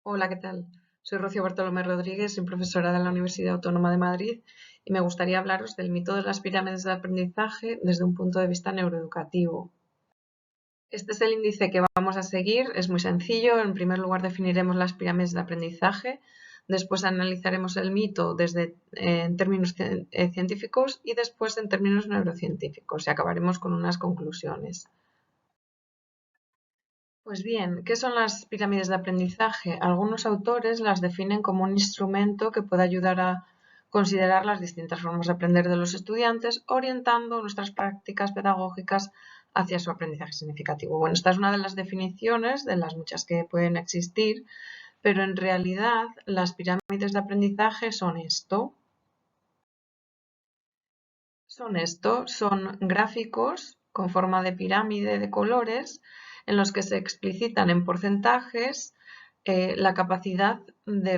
Hola, ¿qué tal? Soy Rocío Bartolomé Rodríguez, soy profesora de la Universidad Autónoma de Madrid y me gustaría hablaros del mito de las pirámides de aprendizaje desde un punto de vista neuroeducativo. Este es el índice que vamos a seguir, es muy sencillo. En primer lugar definiremos las pirámides de aprendizaje, después analizaremos el mito en términos científicos y después en términos neurocientíficos y acabaremos con unas conclusiones. Pues bien, ¿qué son las pirámides de aprendizaje? Algunos autores las definen como un instrumento que puede ayudar a considerar las distintas formas de aprender de los estudiantes, orientando nuestras prácticas pedagógicas hacia su aprendizaje significativo. Bueno, esta es una de las definiciones de las muchas que pueden existir, pero en realidad las pirámides de aprendizaje son gráficos con forma de pirámide de colores en los que se explicitan en porcentajes la capacidad de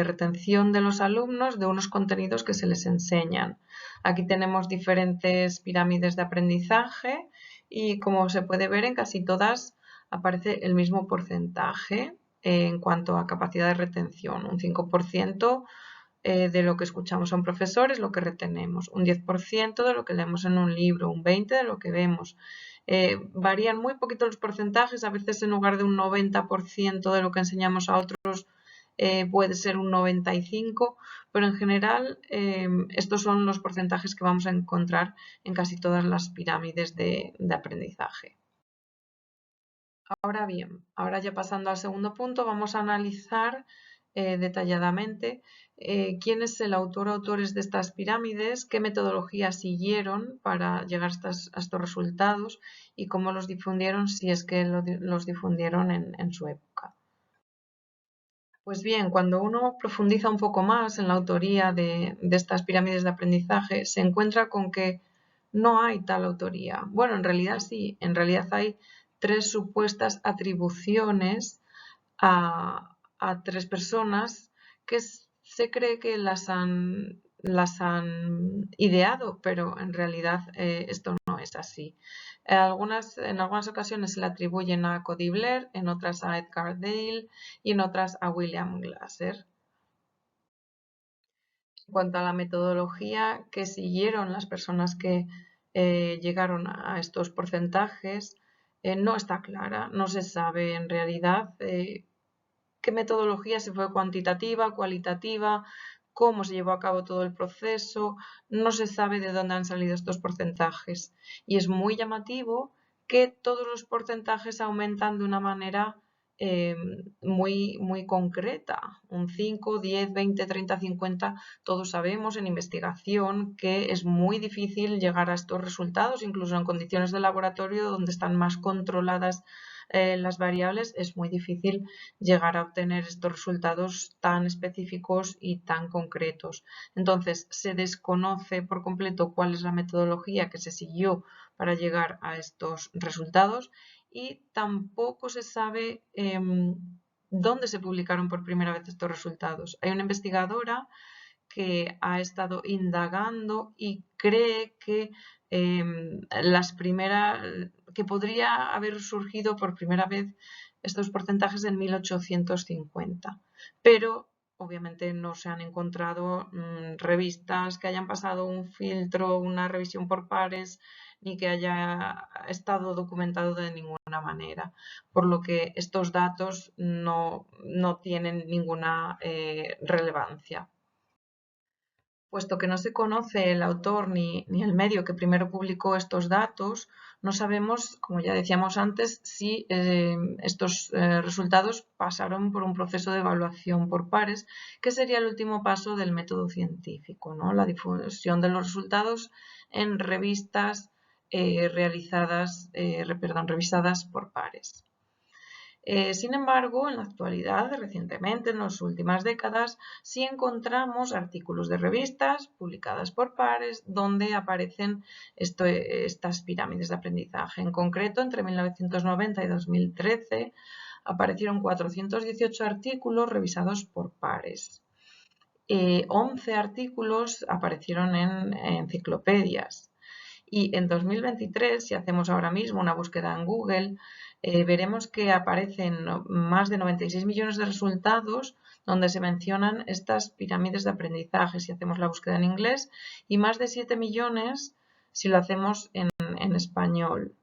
retención de los alumnos de unos contenidos que se les enseñan. Aquí tenemos diferentes pirámides de aprendizaje y como se puede ver en casi todas aparece el mismo porcentaje en cuanto a capacidad de retención, un 5% de lo que escuchamos a un profesor es lo que retenemos, un 10% de lo que leemos en un libro, un 20% de lo que vemos. Varían muy poquito los porcentajes, a veces en lugar de un 90% de lo que enseñamos a otros puede ser un 95%, pero en general estos son los porcentajes que vamos a encontrar en casi todas las pirámides de aprendizaje. Ahora bien, ahora ya pasando al segundo punto, vamos a analizar detalladamente quién es el autor o autores de estas pirámides, qué metodologías siguieron para llegar a estos resultados y cómo los difundieron, si es que los difundieron en su época. Pues bien, cuando uno profundiza un poco más en la autoría de estas pirámides de aprendizaje, se encuentra con que no hay tal autoría. Bueno, en realidad sí, en realidad hay tres supuestas atribuciones a tres personas que se cree que las han ideado, pero en realidad esto no es así. En algunas ocasiones se le atribuyen a Cody Blair, en otras a Edgar Dale y en otras a William Glasser. En cuanto a la metodología que siguieron las personas que llegaron a estos porcentajes, no está clara, no se sabe en realidad qué metodología, si fue cuantitativa, cualitativa, cómo se llevó a cabo todo el proceso, no se sabe de dónde han salido estos porcentajes. Y es muy llamativo que todos los porcentajes aumentan de una manera eh, muy concreta, un 5, 10, 20, 30, 50, todos sabemos en investigación que es muy difícil llegar a estos resultados, incluso en condiciones de laboratorio donde están más controladas las variables, es muy difícil llegar a obtener estos resultados tan específicos y tan concretos. Entonces, se desconoce por completo cuál es la metodología que se siguió para llegar a estos resultados y tampoco se sabe dónde se publicaron por primera vez estos resultados. Hay una investigadora que ha estado indagando y cree que que podría haber surgido por primera vez estos porcentajes en 1850, pero obviamente no se han encontrado revistas que hayan pasado un filtro, una revisión por pares, ni que haya estado documentado de ninguna manera, por lo que estos datos no tienen ninguna relevancia. Puesto que no se conoce el autor ni el medio que primero publicó estos datos, no sabemos, como ya decíamos antes, si estos resultados pasaron por un proceso de evaluación por pares, que sería el último paso del método científico, ¿no? La difusión de los resultados en revistas revisadas por pares. Sin embargo, en la actualidad, recientemente, en las últimas décadas, sí encontramos artículos de revistas publicadas por pares donde aparecen estas pirámides de aprendizaje. En concreto, entre 1990 y 2013 aparecieron 418 artículos revisados por pares. 11 artículos aparecieron en enciclopedias. Y en 2023, si hacemos ahora mismo una búsqueda en Google, veremos que aparecen más de 96 millones de resultados donde se mencionan estas pirámides de aprendizaje si hacemos la búsqueda en inglés y más de 7 millones si lo hacemos en español.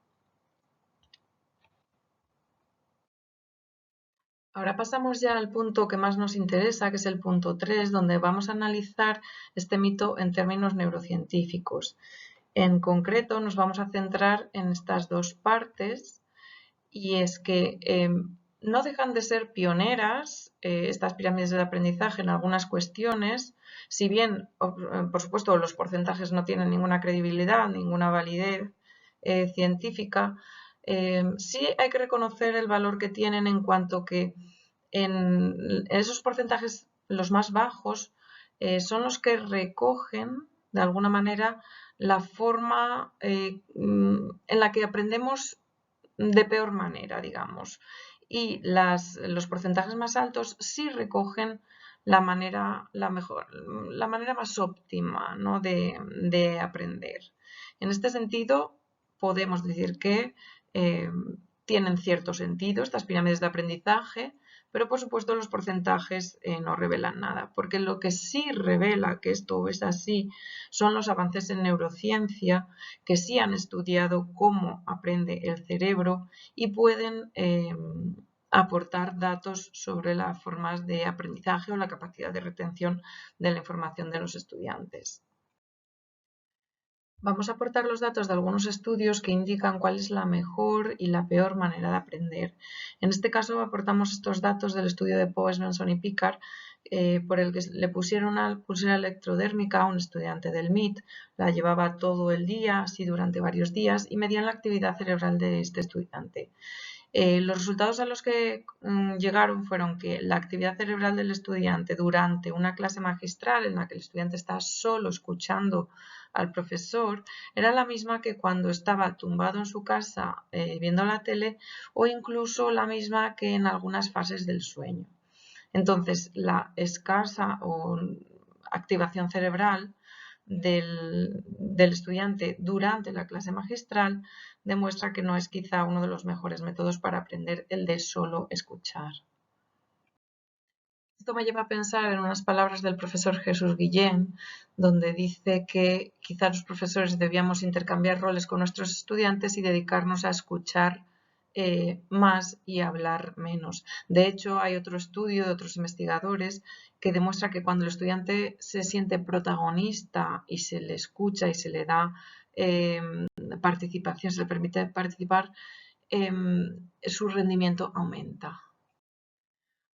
Ahora pasamos ya al punto que más nos interesa, que es el punto 3, donde vamos a analizar este mito en términos neurocientíficos. En concreto, nos vamos a centrar en estas dos partes y es que no dejan de ser pioneras estas pirámides del aprendizaje en algunas cuestiones, si bien, por supuesto, los porcentajes no tienen ninguna credibilidad, ninguna validez científica, sí hay que reconocer el valor que tienen en cuanto que en esos porcentajes, los más bajos, son los que recogen, de alguna manera, la forma en la que aprendemos de peor manera, digamos. Y los porcentajes más altos sí recogen la manera más óptima, ¿no? de aprender. En este sentido, podemos decir que tienen cierto sentido estas pirámides de aprendizaje, pero por supuesto los porcentajes no revelan nada, porque lo que sí revela que esto es así son los avances en neurociencia que sí han estudiado cómo aprende el cerebro y pueden aportar datos sobre las formas de aprendizaje o la capacidad de retención de la información de los estudiantes. Vamos a aportar los datos de algunos estudios que indican cuál es la mejor y la peor manera de aprender. En este caso aportamos estos datos del estudio de Poe, Svensson y Picard, por el que le pusieron una pulsera electrodérmica a un estudiante del MIT, la llevaba todo el día, así durante varios días, y medían la actividad cerebral de este estudiante. Los resultados a los que llegaron fueron que la actividad cerebral del estudiante durante una clase magistral en la que el estudiante está solo escuchando al profesor era la misma que cuando estaba tumbado en su casa viendo la tele o incluso la misma que en algunas fases del sueño. Entonces, la escasa activación cerebral del estudiante durante la clase magistral demuestra que no es quizá uno de los mejores métodos para aprender el de solo escuchar. Esto me lleva a pensar en unas palabras del profesor Jesús Guillén, donde dice que quizá los profesores debíamos intercambiar roles con nuestros estudiantes y dedicarnos a escuchar más y hablar menos. De hecho, hay otro estudio de otros investigadores que demuestra que cuando el estudiante se siente protagonista y se le escucha y se le da participación, se le permite participar, su rendimiento aumenta.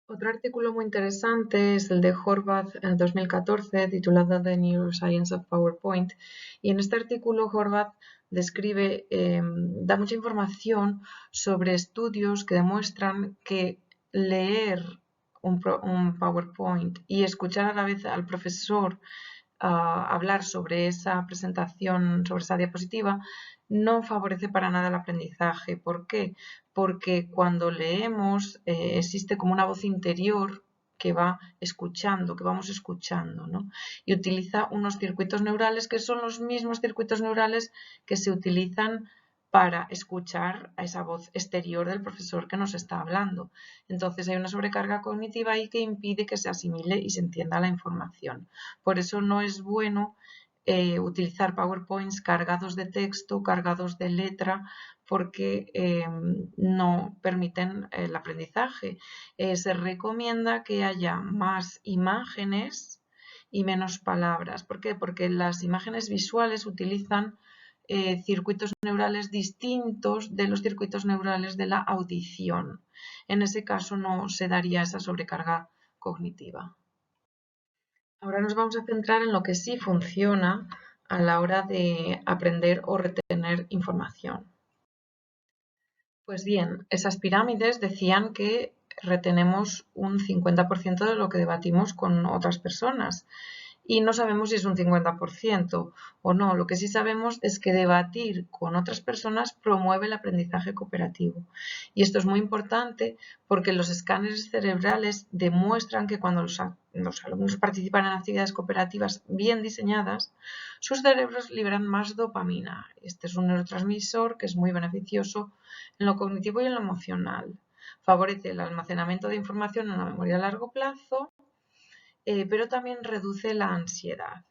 Otro artículo muy interesante es el de Horvath en 2014 titulado The Neuroscience of PowerPoint y en este artículo Horvath describe, da mucha información sobre estudios que demuestran que leer un PowerPoint y escuchar a la vez al profesor hablar sobre esa presentación, sobre esa diapositiva, no favorece para nada el aprendizaje. ¿Por qué? Porque cuando leemos existe como una voz interior que va escuchando, que vamos escuchando, ¿no? Y utiliza unos circuitos neurales que son los mismos circuitos neurales que se utilizan para escuchar a esa voz exterior del profesor que nos está hablando. Entonces hay una sobrecarga cognitiva ahí que impide que se asimile y se entienda la información. Por eso no es bueno utilizar PowerPoints cargados de texto, cargados de letra, porque no permiten el aprendizaje. Se recomienda que haya más imágenes y menos palabras. ¿Por qué? Porque las imágenes visuales utilizan circuitos neurales distintos de los circuitos neurales de la audición. En ese caso no se daría esa sobrecarga cognitiva. Ahora nos vamos a centrar en lo que sí funciona a la hora de aprender o retener información. Pues bien, esas pirámides decían que retenemos un 50% de lo que debatimos con otras personas y no sabemos si es un 50% o no. Lo que sí sabemos es que debatir con otras personas promueve el aprendizaje cooperativo. Y esto es muy importante porque los escáneres cerebrales demuestran que cuando los alumnos participan en actividades cooperativas bien diseñadas, sus cerebros liberan más dopamina. Este es un neurotransmisor que es muy beneficioso en lo cognitivo y en lo emocional. Favorece el almacenamiento de información en la memoria a largo plazo, pero también reduce la ansiedad.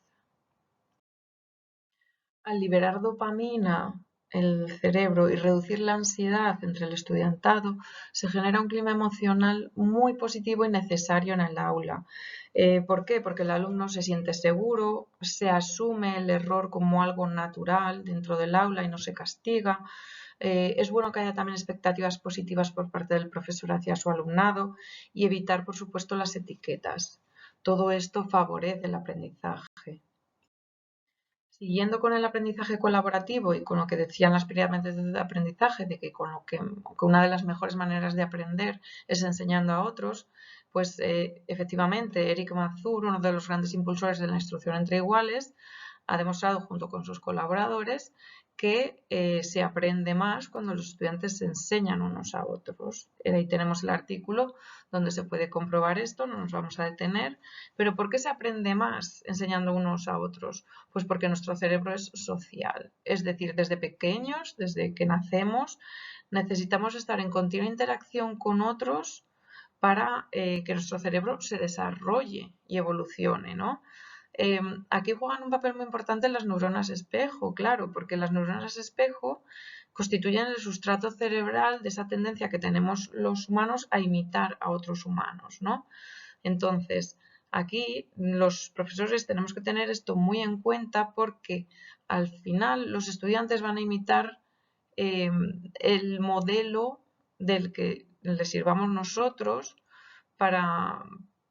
Al liberar dopamina el cerebro y reducir la ansiedad entre el estudiantado, se genera un clima emocional muy positivo y necesario en el aula. ¿Por qué? Porque el alumno se siente seguro, se asume el error como algo natural dentro del aula y no se castiga. Es bueno que haya también expectativas positivas por parte del profesor hacia su alumnado y evitar, por supuesto, las etiquetas. Todo esto favorece el aprendizaje. Siguiendo con el aprendizaje colaborativo y con lo que decían las pirámides de aprendizaje, de que una de las mejores maneras de aprender es enseñando a otros, pues efectivamente Eric Mazur, uno de los grandes impulsores de la instrucción entre iguales, ha demostrado junto con sus colaboradores que se aprende más cuando los estudiantes se enseñan unos a otros. Ahí tenemos el artículo donde se puede comprobar esto, no nos vamos a detener. Pero ¿por qué se aprende más enseñando unos a otros? Pues porque nuestro cerebro es social. Es decir, desde pequeños, desde que nacemos, necesitamos estar en continua interacción con otros para que nuestro cerebro se desarrolle y evolucione, ¿no? Aquí juegan un papel muy importante las neuronas espejo, claro, porque las neuronas espejo constituyen el sustrato cerebral de esa tendencia que tenemos los humanos a imitar a otros humanos, ¿no? Entonces, aquí los profesores tenemos que tener esto muy en cuenta porque al final los estudiantes van a imitar el modelo del que les sirvamos nosotros para,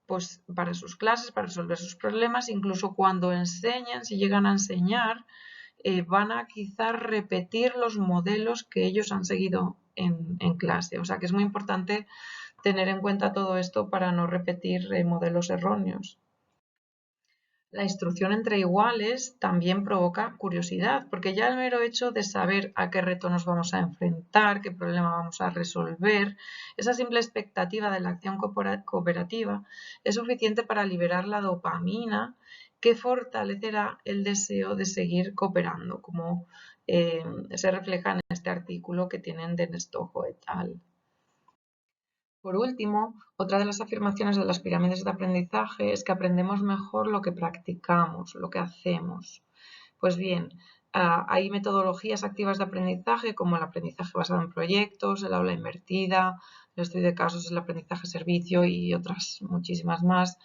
pues, para sus clases, para resolver sus problemas, incluso cuando enseñan, si llegan a enseñar, van a quizás repetir los modelos que ellos han seguido en clase. O sea que es muy importante tener en cuenta todo esto para no repetir modelos erróneos. La instrucción entre iguales también provoca curiosidad, porque ya el mero hecho de saber a qué reto nos vamos a enfrentar, qué problema vamos a resolver, esa simple expectativa de la acción cooperativa es suficiente para liberar la dopamina que fortalecerá el deseo de seguir cooperando, como se refleja en este artículo que tienen de Nestojo et al. Por último, otra de las afirmaciones de las pirámides de aprendizaje es que aprendemos mejor lo que practicamos, lo que hacemos. Pues bien, hay metodologías activas de aprendizaje como el aprendizaje basado en proyectos, el aula invertida, el estudio de casos, el aprendizaje servicio y otras muchísimas más,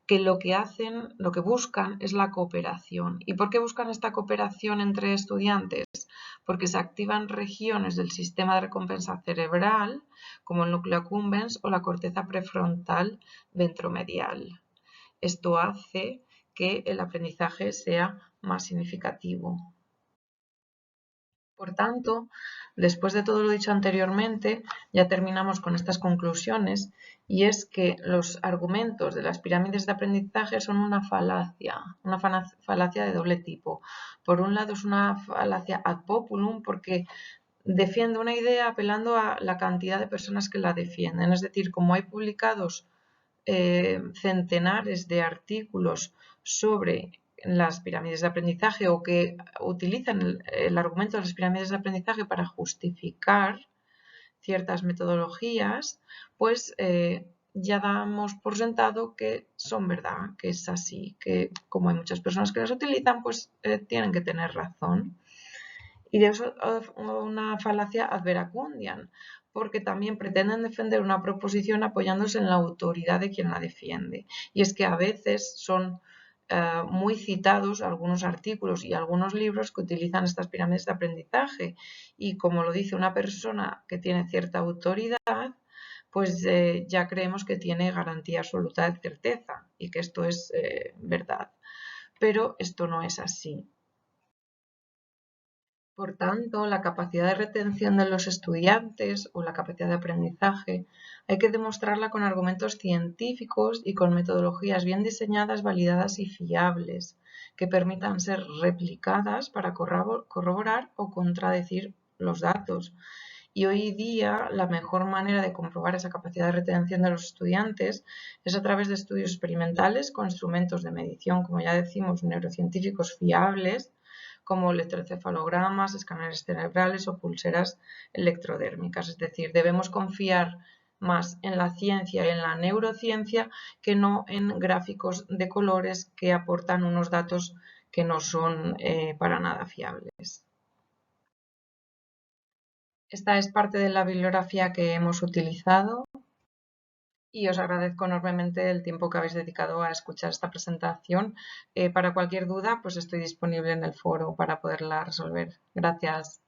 que lo que hacen, lo que buscan es la cooperación. ¿Y por qué buscan esta cooperación entre estudiantes? Porque se activan regiones del sistema de recompensa cerebral, como el núcleo accumbens o la corteza prefrontal ventromedial. Esto hace que el aprendizaje sea más significativo. Por tanto, después de todo lo dicho anteriormente, ya terminamos con estas conclusiones y es que los argumentos de las pirámides de aprendizaje son una falacia de doble tipo. Por un lado es una falacia ad populum porque defiende una idea apelando a la cantidad de personas que la defienden. Es decir, como hay publicados centenares de artículos sobre las pirámides de aprendizaje o que utilizan el argumento de las pirámides de aprendizaje para justificar ciertas metodologías, pues ya damos por sentado que son verdad, que es así, que como hay muchas personas que las utilizan, pues tienen que tener razón. Y de eso una falacia ad veracundiam, porque también pretenden defender una proposición apoyándose en la autoridad de quien la defiende. Y es que a veces son muy citados algunos artículos y algunos libros que utilizan estas pirámides de aprendizaje. Y como lo dice una persona que tiene cierta autoridad, pues ya creemos que tiene garantía absoluta de certeza y que esto es verdad. Pero esto no es así. Por tanto, la capacidad de retención de los estudiantes o la capacidad de aprendizaje hay que demostrarla con argumentos científicos y con metodologías bien diseñadas, validadas y fiables, que permitan ser replicadas para corroborar o contradecir los datos. Y hoy día la mejor manera de comprobar esa capacidad de retención de los estudiantes es a través de estudios experimentales con instrumentos de medición, como ya decimos, neurocientíficos fiables, como electroencefalogramas, escáneres cerebrales o pulseras electrodérmicas. Es decir, debemos confiar más en la ciencia y en la neurociencia que no en gráficos de colores que aportan unos datos que no son para nada fiables. Esta es parte de la bibliografía que hemos utilizado y os agradezco enormemente el tiempo que habéis dedicado a escuchar esta presentación. Para cualquier duda, pues estoy disponible en el foro para poderla resolver. Gracias.